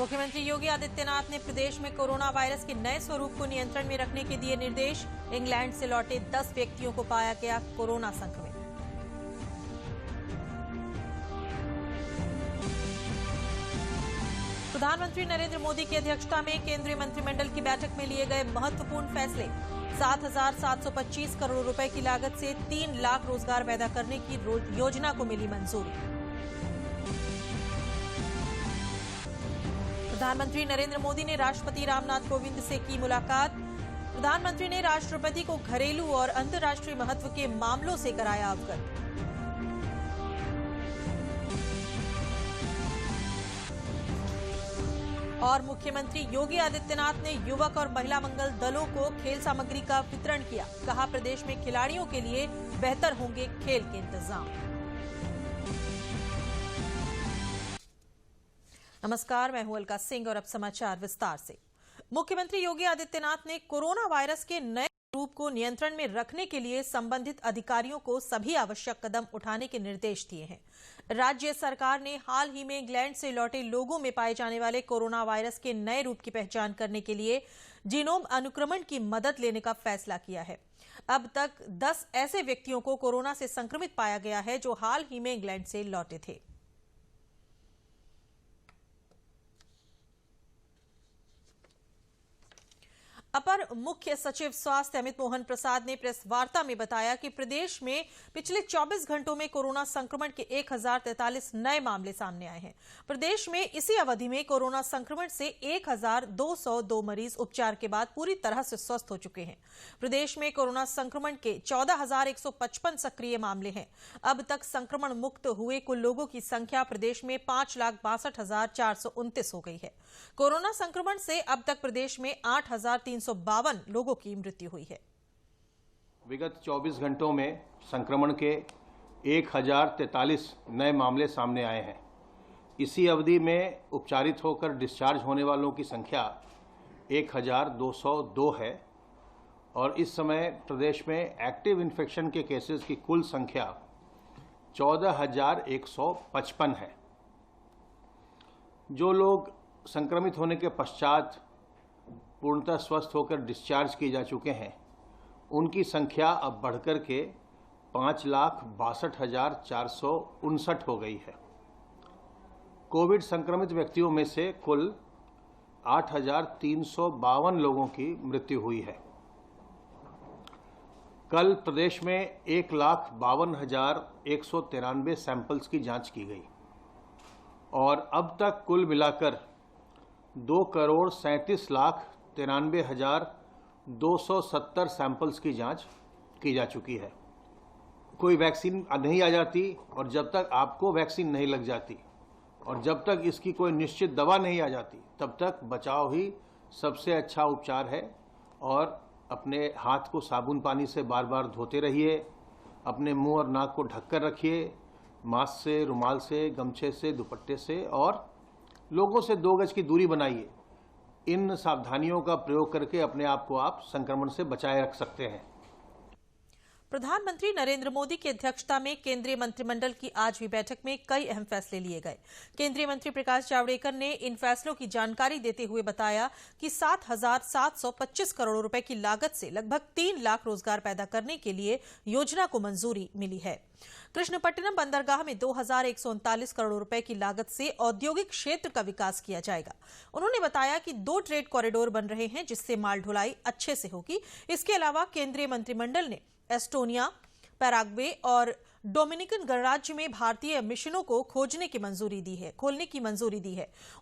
मुख्यमंत्री योगी आदित्यनाथ ने प्रदेश में कोरोना वायरस के नए स्वरूप को नियंत्रण में रखने के दिए निर्देश। इंग्लैंड से लौटे 10 व्यक्तियों को पाया गया कोरोना संक्रमित। प्रधानमंत्री नरेंद्र मोदी की अध्यक्षता में केंद्रीय मंत्रिमंडल की बैठक में लिए गए महत्वपूर्ण फैसले। 7,725 करोड़ रुपए की लागत से 3 लाख रोजगार पैदा करने की योजना को मिली मंजूरी। प्रधानमंत्री नरेंद्र मोदी ने राष्ट्रपति रामनाथ कोविंद से की मुलाकात। प्रधानमंत्री ने राष्ट्रपति को घरेलू और अंतर्राष्ट्रीय महत्व के मामलों से कराया अवगत। और मुख्यमंत्री योगी आदित्यनाथ ने युवक और महिला मंगल दलों को खेल सामग्री का वितरण किया। कहा, प्रदेश में खिलाड़ियों के लिए बेहतर होंगे खेल के इंतजाम। नमस्कार, मैं हूं अलका सिंह और अब समाचार विस्तार से। मुख्यमंत्री योगी आदित्यनाथ ने कोरोना वायरस के नए रूप को नियंत्रण में रखने के लिए संबंधित अधिकारियों को सभी आवश्यक कदम उठाने के निर्देश दिए हैं। राज्य सरकार ने हाल ही में इंग्लैंड से लौटे लोगों में पाए जाने वाले कोरोना वायरस के नए रूप की पहचान करने के लिए जीनोम अनुक्रमण की मदद लेने का फैसला किया है। अब तक 10 ऐसे व्यक्तियों को कोरोना से संक्रमित पाया गया है जो हाल ही में इंग्लैंड से लौटे थे। अपर मुख्य सचिव स्वास्थ्य अमित मोहन प्रसाद ने प्रेस वार्ता में बताया कि प्रदेश में पिछले 24 घंटों में कोरोना संक्रमण के 1043 नए मामले सामने आए हैं। प्रदेश में इसी अवधि में कोरोना संक्रमण से 1202 मरीज उपचार के बाद पूरी तरह से स्वस्थ हो चुके हैं। प्रदेश में कोरोना संक्रमण के 14,155 सक्रिय मामले हैं। अब तक संक्रमण मुक्त हुए कुल लोगों की संख्या प्रदेश में 5,62,429 हो गई है। कोरोना संक्रमण से अब तक प्रदेश में 8,352 लोगों की मृत्यु हुई है। विगत 24 घंटों में संक्रमण के 1043 नए मामले सामने आए हैं। इसी अवधि में उपचारित होकर डिस्चार्ज होने वालों की संख्या 1,202 है और इस समय प्रदेश में एक्टिव इन्फेक्शन के केसेस की कुल संख्या 14,155 है। जो लोग संक्रमित होने के पश्चात पूर्णतः स्वस्थ होकर डिस्चार्ज किए जा चुके हैं, उनकी संख्या अब बढ़कर के 5,62,459 हो गई है। कोविड संक्रमित व्यक्तियों में से कुल 8,352 लोगों की मृत्यु हुई है। कल प्रदेश में 1,52,193 सैंपल्स की जांच की गई और अब तक कुल मिलाकर 2,37,93,270 सैंपल्स की जांच की जा चुकी है। कोई वैक्सीन नहीं आ जाती और जब तक आपको वैक्सीन नहीं लग जाती और जब तक इसकी कोई निश्चित दवा नहीं आ जाती, तब तक बचाव ही सबसे अच्छा उपचार है। और अपने हाथ को साबुन पानी से बार बार धोते रहिए, अपने मुंह और नाक को ढककर रखिए, मास्क से, रुमाल से, गमछे से, दुपट्टे से, और लोगों से 2 गज की दूरी बनाइए। इन सावधानियों का प्रयोग करके अपने आप को आप संक्रमण से बचाए रख सकते हैं। प्रधानमंत्री नरेंद्र मोदी की अध्यक्षता में केंद्रीय मंत्रिमंडल की आज हुई बैठक में कई अहम फैसले लिए गए। केंद्रीय मंत्री प्रकाश जावड़ेकर ने इन फैसलों की जानकारी देते हुए बताया कि 7,725 करोड़ रुपए की लागत से लगभग 3 लाख रोजगार पैदा करने के लिए योजना को मंजूरी मिली है। कृष्णपट्टनम बंदरगाह में 2,139 करोड़ रुपए की लागत से औद्योगिक क्षेत्र का विकास किया जाएगा। उन्होंने बताया कि 2 ट्रेड कॉरिडोर बन रहे हैं जिससे माल ढुलाई अच्छे से होगी। इसके अलावा केंद्रीय मंत्रिमंडल ने एस्टोनिया, पैराग्वे और डोमिनिकन गणराज्य में भारतीय मिशनों को खोलने की मंजूरी दी है।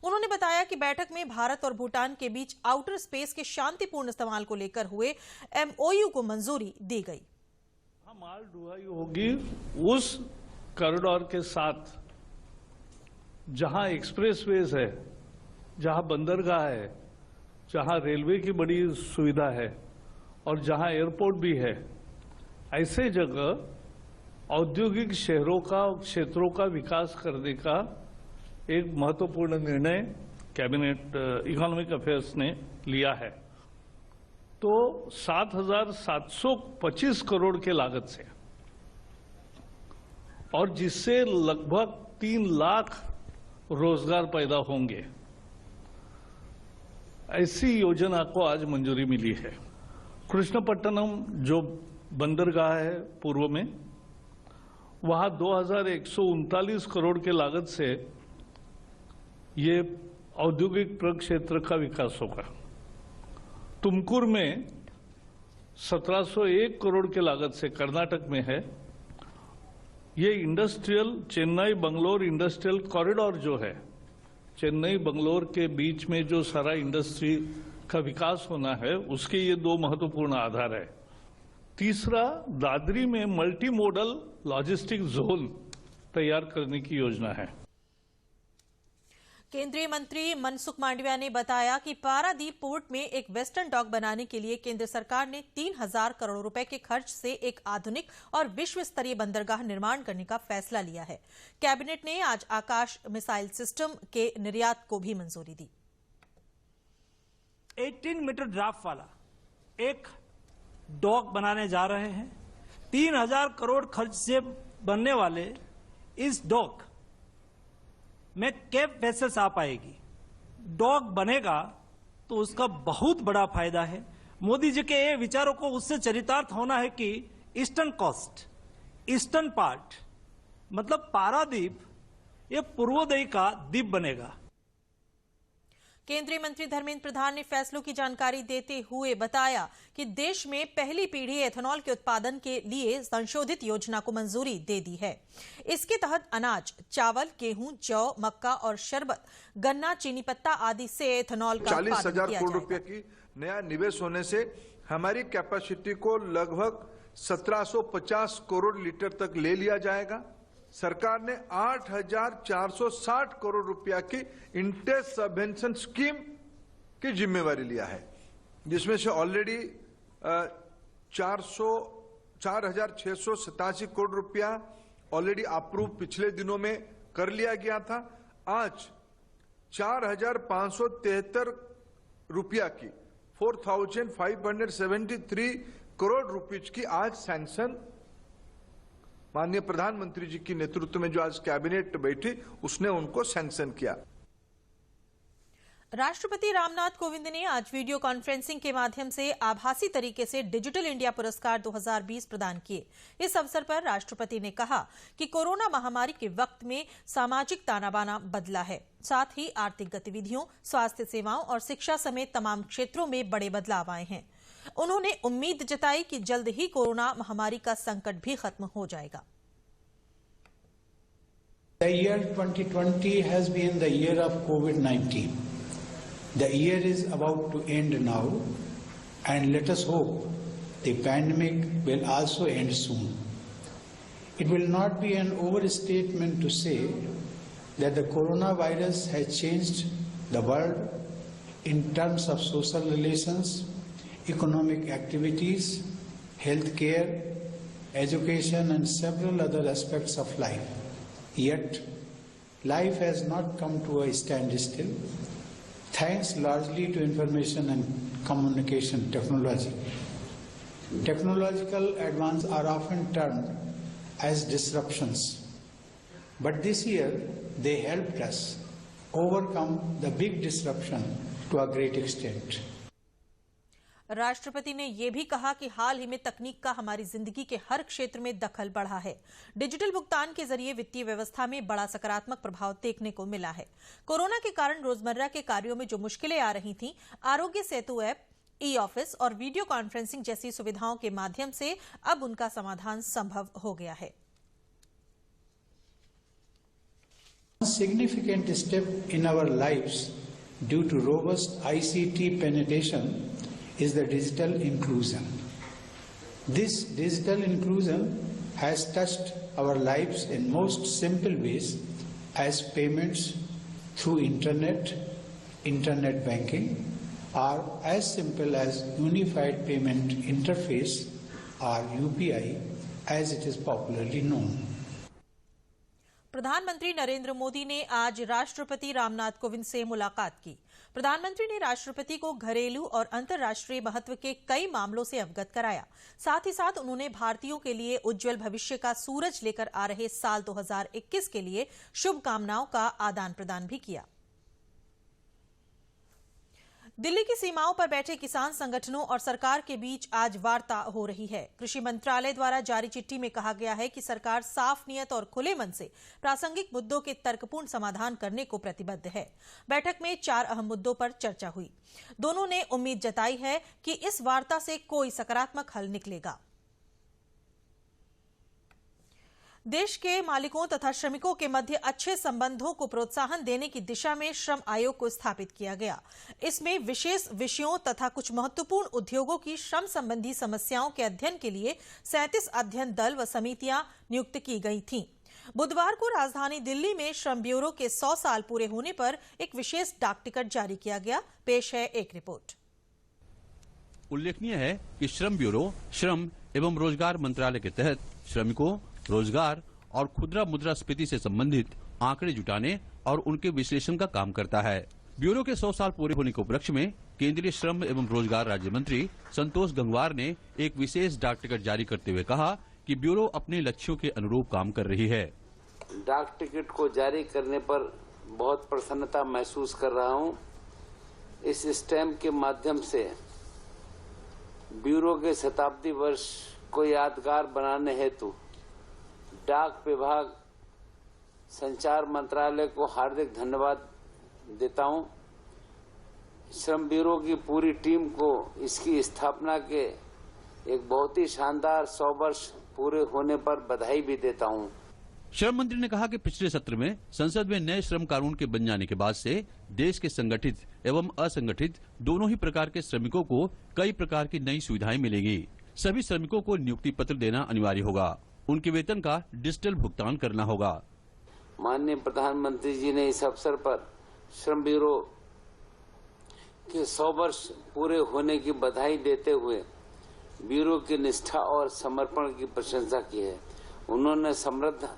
उन्होंने बताया कि बैठक में भारत और भूटान के बीच आउटर स्पेस के शांतिपूर्ण इस्तेमाल को लेकर हुए MOU को मंजूरी दी गई। माल ढुलाई होगी उस कॉरिडोर के साथ जहां एक्सप्रेसवेज है, जहां बंदरगाह है, जहां रेलवे की बड़ी सुविधा है और जहां एयरपोर्ट भी है। ऐसे जगह औद्योगिक शहरों का, क्षेत्रों का विकास करने का एक महत्वपूर्ण निर्णय कैबिनेट इकोनॉमिक अफेयर्स ने लिया है। तो 7,725 करोड़ के लागत से और जिससे लगभग 3 लाख रोजगार पैदा होंगे। ऐसी योजना को आज मंजूरी मिली है। कृष्णपट्टनम जो बंदरगाह है पूर्व में, वहां 2139 करोड़ के लागत से ये औद्योगिक प्रक्षेत्र का विकास होगा। तुमकुर में 1701 करोड़ के लागत से कर्नाटक में है। ये industrial Chennai Bangalore industrial corridor जो है, चेन्नई बंगलोर के बीच में जो सारा इंडस्ट्री का विकास होना है, उसके ये दो महत्वपूर्ण आधार है। तीसरा, दादरी में मल्टी मॉडल लॉजिस्टिक जोन तैयार करने की योजना है। केंद्रीय मंत्री मनसुख मांडविया ने बताया कि पारादीप पोर्ट में एक वेस्टर्न डॉक बनाने के लिए केंद्र सरकार ने 3000 करोड़ रुपए के खर्च से एक आधुनिक और विश्व स्तरीय बंदरगाह निर्माण करने का फैसला लिया है। कैबिनेट ने आज आकाश मिसाइल सिस्टम के निर्यात को भी मंजूरी दी। 18 मीटर ड्राफ्ट वाला एक डॉक बनाने जा रहे हैं। 3000 करोड़ खर्च से बनने वाले इस डॉक में कैप वेसल्स आ पाएगी। डॉक बनेगा तो उसका बहुत बड़ा फायदा है। मोदी जी के ये विचारों को उससे चरितार्थ होना है कि ईस्टर्न कोस्ट, ईस्टर्न पार्ट मतलब पारादीप, ये पूर्वोदय का द्वीप बनेगा। केंद्रीय मंत्री धर्मेंद्र प्रधान ने फैसलों की जानकारी देते हुए बताया कि देश में पहली पीढ़ी एथेनॉल के उत्पादन के लिए संशोधित योजना को मंजूरी दे दी है। इसके तहत अनाज, चावल, गेहूं, जौ, मक्का और शरबत, गन्ना, चीनी पत्ता आदि से एथेनॉल का उत्पादन किया जाएगा। 40,000 करोड़ रुपए की नया निवेश होने से हमारी कैपेसिटी को लगभग 1750 करोड़ लीटर तक ले लिया जाएगा। सरकार ने 8,460 करोड़ रुपया की इंटरेस्ट सबवेंशन स्कीम की जिम्मेवारी लिया है, जिसमें से ऑलरेडी 4,687 करोड़ रुपया ऑलरेडी अप्रूव पिछले दिनों में कर लिया गया था। आज 4,573 रुपया की 4,573 करोड़ रुपीज की आज सैंक्शन माननीय प्रधानमंत्री जी की नेतृत्व में जो आज कैबिनेट बैठी, उसने उनको सैंक्शन किया। राष्ट्रपति रामनाथ कोविंद ने आज वीडियो कॉन्फ्रेंसिंग के माध्यम से आभासी तरीके से डिजिटल इंडिया पुरस्कार 2020 प्रदान किए। इस अवसर पर राष्ट्रपति ने कहा कि कोरोना महामारी के वक्त में सामाजिक ताना बाना बदला है, साथ ही आर्थिक गतिविधियों, स्वास्थ्य सेवाओं और शिक्षा समेत तमाम क्षेत्रों में बड़े बदलाव आए हैं। उन्होंने उम्मीद जताई कि जल्द ही कोरोना महामारी का संकट भी खत्म हो जाएगा। The year 2020 has been the year of COVID-19. The year is about to end now, and let us hope the pandemic will also end soon. It will not be an overstatement to say that the coronavirus has changed the world in terms of social relations, economic activities, healthcare, education, and several other aspects of life. Yet, life has not come to a standstill, thanks largely to information and communication technology. Technological advances are often termed as disruptions, but this year they helped us overcome the big disruption to a great extent. राष्ट्रपति ने यह भी कहा कि हाल ही में तकनीक का हमारी जिंदगी के हर क्षेत्र में दखल बढ़ा है। डिजिटल भुगतान के जरिए वित्तीय व्यवस्था में बड़ा सकारात्मक प्रभाव देखने को मिला है। कोरोना के कारण रोजमर्रा के कार्यों में जो मुश्किलें आ रही थीं, Aarogya Setu app, e office और वीडियो कॉन्फ्रेंसिंग जैसी सुविधाओं के माध्यम से अब उनका समाधान संभव हो गया है। Significant step in our lives due to robust ICT penetration is the digital inclusion. This digital inclusion has touched our lives in most simple ways as payments through internet banking, or as simple as Unified Payment Interface or UPI as it is popularly known. प्रधानमंत्री नरेंद्र मोदी ने आज राष्ट्रपति रामनाथ कोविंद से मुलाकात की। प्रधानमंत्री ने राष्ट्रपति को घरेलू और अंतर्राष्ट्रीय महत्व के कई मामलों से अवगत कराया। साथ ही साथ उन्होंने भारतीयों के लिए उज्जवल भविष्य का सूरज लेकर आ रहे साल 2021 के लिए शुभकामनाओं का आदान प्रदान भी किया। दिल्ली की सीमाओं पर बैठे किसान संगठनों और सरकार के बीच आज वार्ता हो रही है। कृषि मंत्रालय द्वारा जारी चिट्ठी में कहा गया है कि सरकार साफ नियत और खुले मन से प्रासंगिक मुद्दों के तर्कपूर्ण समाधान करने को प्रतिबद्ध है। बैठक में 4 अहम मुद्दों पर चर्चा हुई। दोनों ने उम्मीद जताई है कि इस वार्ता से कोई सकारात्मक हल निकलेगा। देश के मालिकों तथा श्रमिकों के मध्य अच्छे संबंधों को प्रोत्साहन देने की दिशा में श्रम आयोग को स्थापित किया गया। इसमें विशेष विषयों तथा कुछ महत्वपूर्ण उद्योगों की श्रम संबंधी समस्याओं के अध्ययन के लिए 37 अध्ययन दल व समितियां नियुक्त की गई थीं। बुधवार को राजधानी दिल्ली में श्रम ब्यूरो के 100 साल पूरे होने पर एक विशेष डाक टिकट जारी किया गया। पेश है एक रिपोर्ट। उल्लेखनीय है कि श्रम ब्यूरो श्रम एवं रोजगार मंत्रालय के तहत श्रमिकों, रोजगार और खुदरा मुद्रास्फीति से संबंधित आंकड़े जुटाने और उनके विश्लेषण का काम करता है। ब्यूरो के 100 साल पूरे होने के उपलक्ष्य में केंद्रीय श्रम एवं रोजगार राज्य मंत्री संतोष गंगवार ने एक विशेष डाक टिकट जारी करते हुए कहा कि ब्यूरो अपने लक्ष्यों के अनुरूप काम कर रही है। डाक टिकट को जारी करने पर बहुत प्रसन्नता महसूस कर रहा हूं। इस स्टैम्प के माध्यम से ब्यूरो के शताब्दी वर्ष को यादगार बनाने हेतु डाक विभाग, संचार मंत्रालय को हार्दिक धन्यवाद देता हूं। श्रम ब्यूरो की पूरी टीम को इसकी स्थापना के एक बहुत ही शानदार 100 वर्ष पूरे होने पर बधाई भी देता हूं। श्रम मंत्री ने कहा कि पिछले सत्र में संसद में नए श्रम कानून के बन जाने के बाद से देश के संगठित एवं असंगठित दोनों ही प्रकार के श्रमिकों को कई प्रकार की नई सुविधाएं मिलेगी। सभी श्रमिकों को नियुक्ति पत्र देना अनिवार्य होगा। उनके वेतन का डिजिटल भुगतान करना होगा। माननीय प्रधानमंत्री जी ने इस अवसर पर श्रम ब्यूरो के 100 वर्ष पूरे होने की बधाई देते हुए ब्यूरो की निष्ठा और समर्पण की प्रशंसा की है। उन्होंने समृद्ध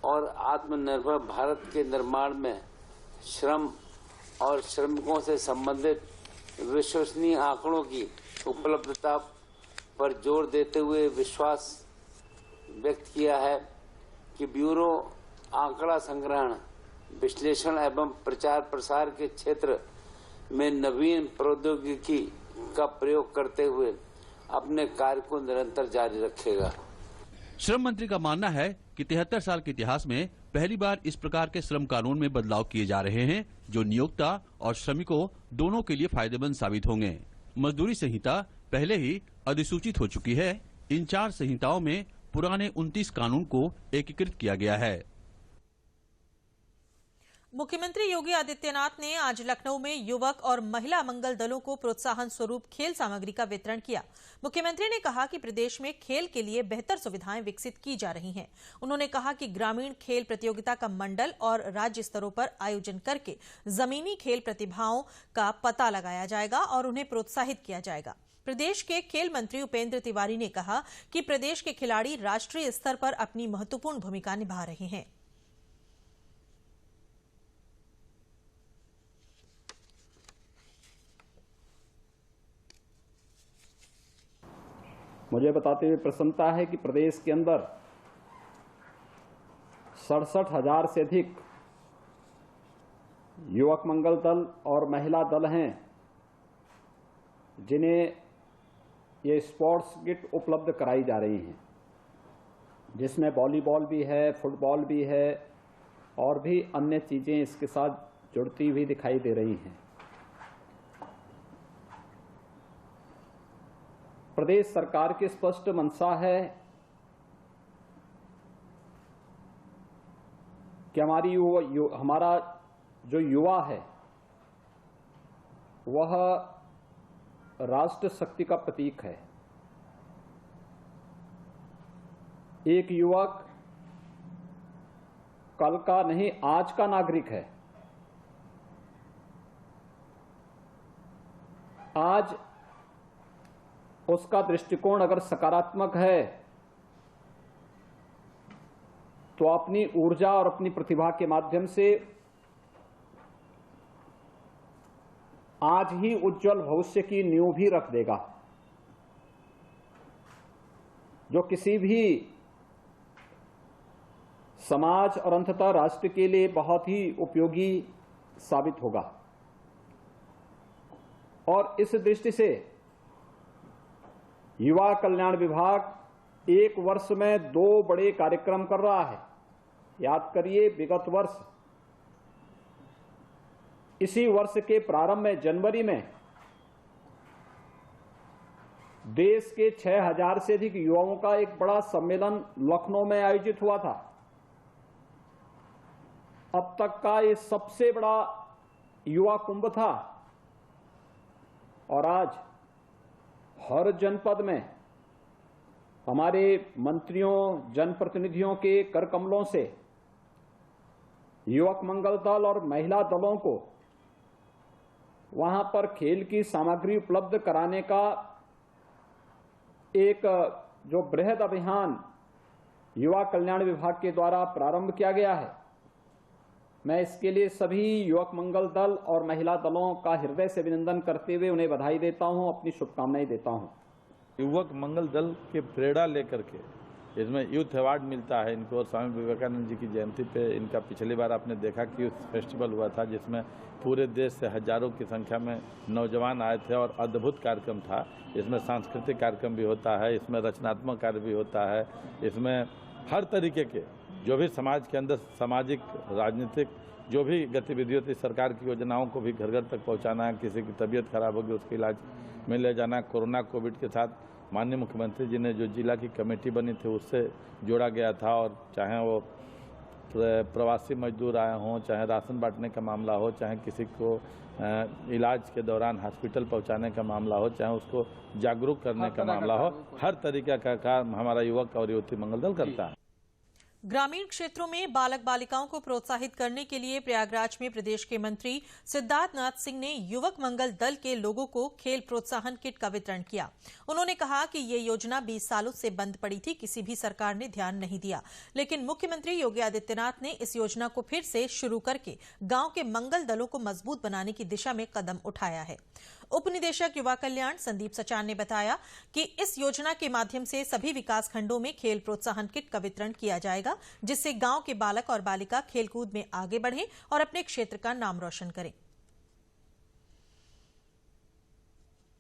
और आत्मनिर्भर भारत के निर्माण में श्रम और श्रमिकों से संबंधित विश्वसनीय आंकड़ों की उपलब्धता पर जोर देते हुए विश्वास व्यक्त किया है कि ब्यूरो आंकड़ा संग्रहण, विश्लेषण एवं प्रचार प्रसार के क्षेत्र में नवीन प्रौद्योगिकी का प्रयोग करते हुए अपने कार्य को निरंतर जारी रखेगा। श्रम मंत्री का मानना है कि 73 साल के इतिहास में पहली बार इस प्रकार के श्रम कानून में बदलाव किए जा रहे हैं जो नियोक्ता और श्रमिकों दोनों के लिए फायदेमंद साबित होंगे। मजदूरी संहिता पहले ही अधिसूचित हो चुकी है। इन 4 संहिताओं में पुराने 29 कानून को एकीकृत किया गया है। मुख्यमंत्री योगी आदित्यनाथ ने आज लखनऊ में युवक और महिला मंगल दलों को प्रोत्साहन स्वरूप खेल सामग्री का वितरण किया। मुख्यमंत्री ने कहा कि प्रदेश में खेल के लिए बेहतर सुविधाएं विकसित की जा रही हैं। उन्होंने कहा कि ग्रामीण खेल प्रतियोगिता का मंडल और राज्य स्तरों पर आयोजन करके जमीनी खेल प्रतिभाओं का पता लगाया जाएगा और उन्हें प्रोत्साहित किया जाएगा। प्रदेश के खेल मंत्री उपेंद्र तिवारी ने कहा कि प्रदेश के खिलाड़ी राष्ट्रीय स्तर पर अपनी महत्वपूर्ण भूमिका निभा रहे हैं। मुझे बताते हुए प्रसन्नता है कि प्रदेश के अंदर 67,000 से अधिक युवक मंगल दल और महिला दल हैं जिन्हें ये स्पोर्ट्स किट उपलब्ध कराई जा रही हैं, जिसमें वॉलीबॉल भी है, फुटबॉल भी है और भी अन्य चीजें इसके साथ जुड़ती हुई दिखाई दे रही हैं। प्रदेश सरकार की स्पष्ट मंशा है कि हमारा जो युवा है वह राष्ट्र शक्ति का प्रतीक है। एक युवक कल का नहीं आज का नागरिक है। आज उसका दृष्टिकोण अगर सकारात्मक है तो अपनी ऊर्जा और अपनी प्रतिभा के माध्यम से आज ही उज्जवल भविष्य की नींव भी रख देगा, जो किसी भी समाज और अंततः राष्ट्र के लिए बहुत ही उपयोगी साबित होगा। और इस दृष्टि से युवा कल्याण विभाग एक वर्ष में 2 बड़े कार्यक्रम कर रहा है। याद करिए, विगत वर्ष इसी वर्ष के प्रारंभ में जनवरी में देश के 6000 से अधिक युवाओं का एक बड़ा सम्मेलन लखनऊ में आयोजित हुआ था। अब तक का ये सबसे बड़ा युवा कुंभ था और आज हर जनपद में हमारे मंत्रियों, जनप्रतिनिधियों के कर कमलों से युवक मंगल दल और महिला दलों को वहां पर खेल की सामग्री उपलब्ध कराने का एक जो बृहद अभियान युवा कल्याण विभाग के द्वारा प्रारंभ किया गया है, मैं इसके लिए सभी युवक मंगल दल और महिला दलों का हृदय से अभिनंदन करते हुए उन्हें बधाई देता हूं, अपनी शुभकामनाएं देता हूं। युवक मंगल दल के प्रेरणा लेकर के इसमें यूथ अवार्ड मिलता है इनको। स्वामी विवेकानंद जी की जयंती पे इनका पिछली बार आपने देखा कि यूथ फेस्टिवल हुआ था, जिसमें पूरे देश से हजारों की संख्या में नौजवान आए थे और अद्भुत कार्यक्रम था। इसमें सांस्कृतिक कार्यक्रम भी होता है, इसमें रचनात्मक कार्य भी होता है, इसमें हर तरीके के जो भी समाज के अंदर सामाजिक, राजनीतिक जो भी गतिविधि होती, सरकार की योजनाओं को भी घर घर तक पहुंचाना है, किसी की तबीयत खराब होगी उसके इलाज में ले जाना। कोरोना कोविड के साथ माननीय मुख्यमंत्री जी ने जो जिला की कमेटी बनी थी उससे जोड़ा गया था, और चाहे वो प्रवासी मजदूर आए हों, चाहे राशन बांटने का मामला हो, चाहे किसी को इलाज के दौरान हॉस्पिटल पहुंचाने का मामला हो, चाहे उसको जागरूक करने का मामला हो, हर तरीके का काम हमारा युवक और युवती मंगल दल करता है। ग्रामीण क्षेत्रों में बालक बालिकाओं को प्रोत्साहित करने के लिए प्रयागराज में प्रदेश के मंत्री सिद्धार्थ नाथ सिंह ने युवक मंगल दल के लोगों को खेल प्रोत्साहन किट का वितरण किया। उन्होंने कहा कि ये योजना 20 सालों से बंद पड़ी थी, किसी भी सरकार ने ध्यान नहीं दिया, लेकिन मुख्यमंत्री योगी आदित्यनाथ ने इस योजना को फिर से शुरू करके गांव के मंगल दलों को मजबूत बनाने की दिशा में कदम उठाया है। उप निदेशक युवा कल्याण संदीप सचान ने बताया कि इस योजना के माध्यम से सभी विकास खंडों में खेल प्रोत्साहन किट का वितरण किया जाएगा, जिससे गांव के बालक और बालिका खेलकूद में आगे बढ़ें और अपने क्षेत्र का नाम रोशन करें।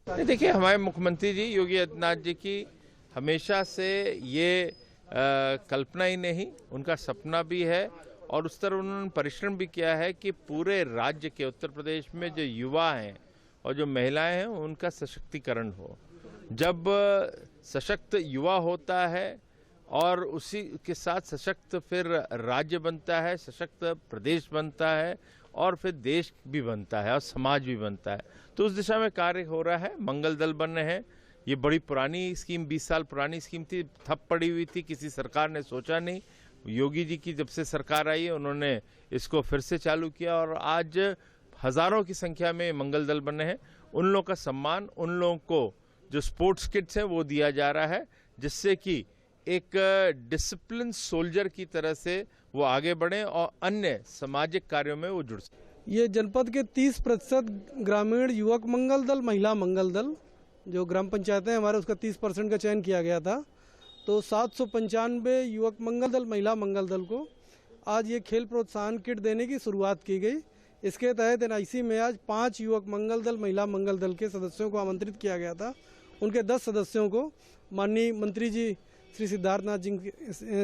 देखिए, हमारे मुख्यमंत्री जी योगी आदित्यनाथ जी की हमेशा से ये कल्पना ही नहीं, उनका सपना भी है और उस तरह उन्होंने परिश्रम भी किया है कि पूरे राज्य के, उत्तर प्रदेश में जो युवा हैं और जो महिलाएं हैं उनका सशक्तिकरण हो। जब सशक्त युवा होता है और उसी के साथ सशक्त फिर राज्य बनता है, सशक्त प्रदेश बनता है और फिर देश भी बनता है और समाज भी बनता है। तो उस दिशा में कार्य हो रहा है। मंगल दल बन रहे हैं। ये बड़ी पुरानी स्कीम, 20 साल पुरानी स्कीम थी, ठप पड़ी हुई थी, किसी सरकार ने सोचा नहीं। योगी जी की जब से सरकार आई है उन्होंने इसको फिर से चालू किया और आज हजारों की संख्या में मंगल दल बने हैं। उन लोगों का सम्मान, उन लोगों को जो स्पोर्ट्स किट्स हैं वो दिया जा रहा है, जिससे कि एक डिसिप्लिन सोल्जर की तरह से वो आगे बढ़े और अन्य सामाजिक कार्यों में वो जुड़ सके। ये जनपद के 30% ग्रामीण युवक मंगल दल, महिला मंगल दल, जो ग्राम पंचायतें हमारे उसका 30% का चयन किया गया था। तो 795 युवक मंगल दल, महिला मंगल दल को आज ये खेल प्रोत्साहन किट देने की शुरुआत की गई। इसके तहत एनआईसी में आज 5 युवक मंगल दल, महिला मंगल दल के सदस्यों को आमंत्रित किया गया था। उनके 10 सदस्यों को माननीय मंत्री जी श्री सिद्धार्थ नाथ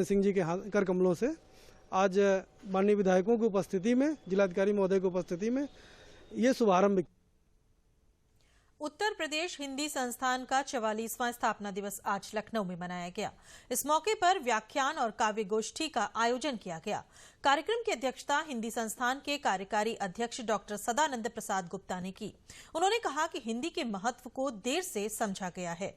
सिंह जी के कर कमलों से आज माननीय विधायकों की उपस्थिति में, जिलाधिकारी महोदय की उपस्थिति में ये शुभारंभ। उत्तर प्रदेश हिंदी संस्थान का 44वां स्थापना दिवस आज लखनऊ में मनाया गया। इस मौके पर व्याख्यान और काव्य गोष्ठी का आयोजन किया गया। कार्यक्रम की अध्यक्षता हिंदी संस्थान के कार्यकारी अध्यक्ष डॉक्टर सदानंद प्रसाद गुप्ता ने की। उन्होंने कहा कि हिंदी के महत्व को देर से समझा गया है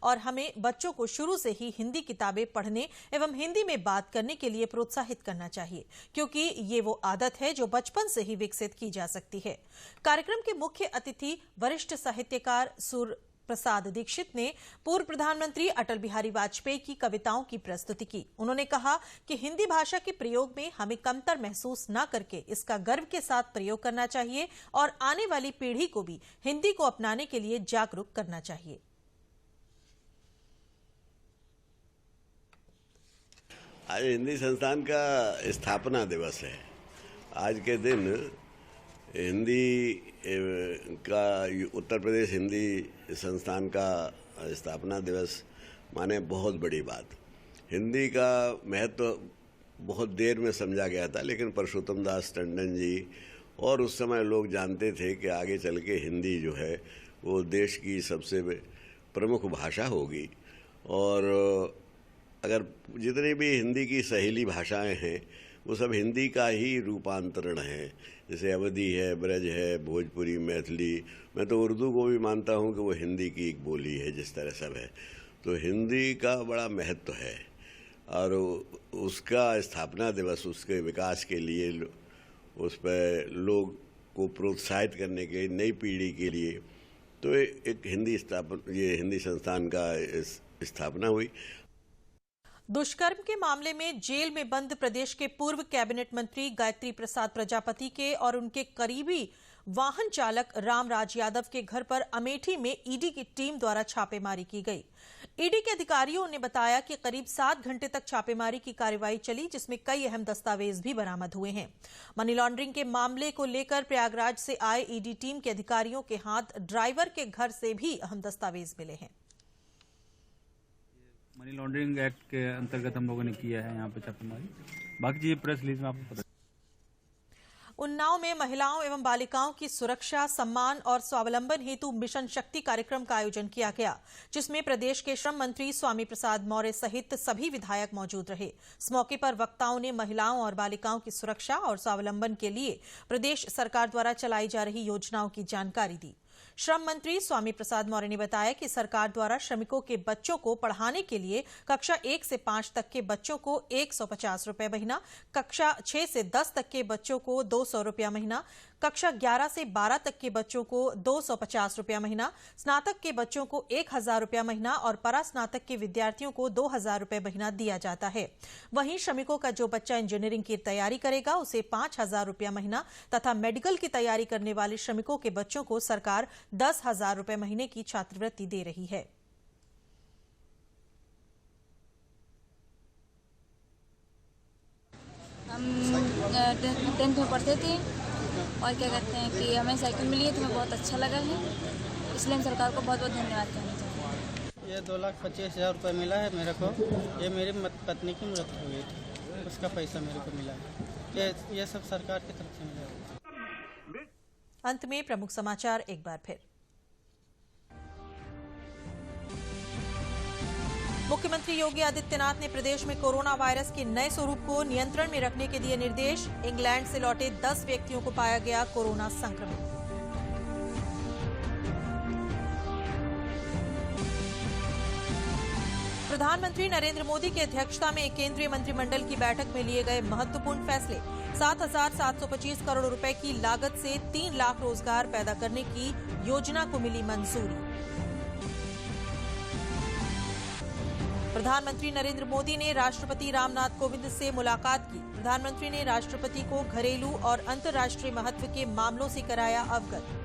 और हमें बच्चों को शुरू से ही हिंदी किताबें पढ़ने एवं हिंदी में बात करने के लिए प्रोत्साहित करना चाहिए, क्योंकि ये वो आदत है जो बचपन से ही विकसित की जा सकती है। कार्यक्रम के मुख्य अतिथि वरिष्ठ साहित्यकार सुर प्रसाद दीक्षित ने पूर्व प्रधानमंत्री अटल बिहारी वाजपेयी की कविताओं की प्रस्तुति की। उन्होंने कहा कि हिंदी भाषा के प्रयोग में हमें कमतर महसूस न करके इसका गर्व के साथ प्रयोग करना चाहिए और आने वाली पीढ़ी को भी हिंदी को अपनाने के लिए जागरूक करना चाहिए। आज हिंदी संस्थान का स्थापना दिवस है। आज के दिन हिंदी का उत्तर प्रदेश हिंदी संस्थान का स्थापना दिवस माने बहुत बड़ी बात। हिंदी का महत्व बहुत देर में समझा गया था, लेकिन परशुत्तम दास टंडन जी और उस समय लोग जानते थे कि आगे चल के हिंदी जो है वो देश की सबसे प्रमुख भाषा होगी। और अगर जितनी भी हिंदी की सहेली भाषाएं हैं वो सब हिंदी का ही रूपांतरण है। जैसे अवधी है, ब्रज है, भोजपुरी, मैथिली, मैं तो उर्दू को भी मानता हूँ कि वो हिंदी की एक बोली है, जिस तरह सब है। तो हिंदी का बड़ा महत्व है और उसका स्थापना दिवस, उसके विकास के लिए, उस पर लोग को प्रोत्साहित करने के नई पीढ़ी के लिए तो एक हिंदी संस्थान का स्थापना हुई। दुष्कर्म के मामले में जेल में बंद प्रदेश के पूर्व कैबिनेट मंत्री गायत्री प्रसाद प्रजापति के और उनके करीबी वाहन चालक रामराज यादव के घर पर अमेठी में ईडी की टीम द्वारा छापेमारी की गई। ईडी के अधिकारियों ने बताया कि करीब 7 घंटे तक छापेमारी की कार्रवाई चली, जिसमें कई अहम दस्तावेज भी बरामद हुए हैं। मनी लॉन्ड्रिंग के मामले को लेकर प्रयागराज से आए ईडी टीम के अधिकारियों के हाथ ड्राइवर के घर से भी अहम दस्तावेज मिले हैं। मनी लॉन्ड्रिंग एक्ट के अंतर्गत हम लोगों ने किया है यहाँ पे छापेमारी। बाकी चीजें प्रेस रिलीज में आपको पता। उन्नाव में महिलाओं एवं बालिकाओं की सुरक्षा, सम्मान और स्वावलंबन हेतु मिशन शक्ति कार्यक्रम का आयोजन किया गया, जिसमें प्रदेश के श्रम मंत्री स्वामी प्रसाद मौर्य सहित सभी विधायक मौजूद रहे। इस मौके पर वक्ताओं ने महिलाओं और बालिकाओं की सुरक्षा और स्वावलंबन के लिए प्रदेश सरकार द्वारा चलाई जा रही योजनाओं की जानकारी दी। श्रम मंत्री स्वामी प्रसाद मौर्य ने बताया कि सरकार द्वारा श्रमिकों के बच्चों को पढ़ाने के लिए कक्षा 1 से 5 तक के बच्चों को 150 रुपए महीना, कक्षा 6 से 10 तक के बच्चों को 200 रुपया महीना, कक्षा 11 से 12 तक के बच्चों को 250 रुपया महीना, स्नातक के बच्चों को 1000 रुपया महीना और परास्नातक के विद्यार्थियों को 2000 रुपए महीना दिया जाता है। वहीं श्रमिकों का जो बच्चा इंजीनियरिंग की तैयारी करेगा उसे 5000 रुपया महीना तथा मेडिकल की तैयारी करने वाले श्रमिकों के बच्चों को सरकार 10,000 रुपए महीने की छात्रवृत्ति दे रही है। हम 10th में पढ़ते थे और क्या कहते हैं कि हमें साइकिल मिली है तो हमें बहुत अच्छा लगा है, इसलिए हम सरकार को बहुत बहुत धन्यवाद करना चाहते हैं। ये 2,25,000 रुपये मिला है मेरे को। ये मेरी पत्नी की मृत्यु हुई थी, उसका पैसा मेरे को मिला है। ये सब सरकार की तरफ से मिला है। अंत में प्रमुख समाचार एक बार फिर। मुख्यमंत्री योगी आदित्यनाथ ने प्रदेश में कोरोना वायरस के नए स्वरूप को नियंत्रण में रखने के दिए निर्देश। इंग्लैंड से लौटे 10 व्यक्तियों को पाया गया कोरोना संक्रमित। प्रधानमंत्री नरेंद्र मोदी की अध्यक्षता में केंद्रीय मंत्रिमंडल की बैठक में लिए गए महत्वपूर्ण फैसले। 7,725 करोड़ रुपए की लागत से 3 लाख रोजगार पैदा करने की योजना को मिली मंजूरी। प्रधानमंत्री नरेंद्र मोदी ने राष्ट्रपति रामनाथ कोविंद से मुलाकात की। प्रधानमंत्री ने राष्ट्रपति को घरेलू और अंतर्राष्ट्रीय महत्व के मामलों से कराया अवगत।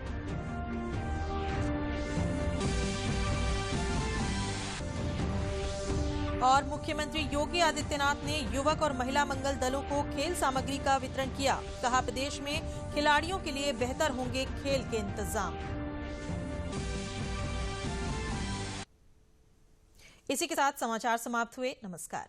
और मुख्यमंत्री योगी आदित्यनाथ ने युवक और महिला मंगल दलों को खेल सामग्री का वितरण किया। कहा, प्रदेश में खिलाड़ियों के लिए बेहतर होंगे खेल के इंतजाम। इसी के साथ समाचार समाप्त हुए। नमस्कार।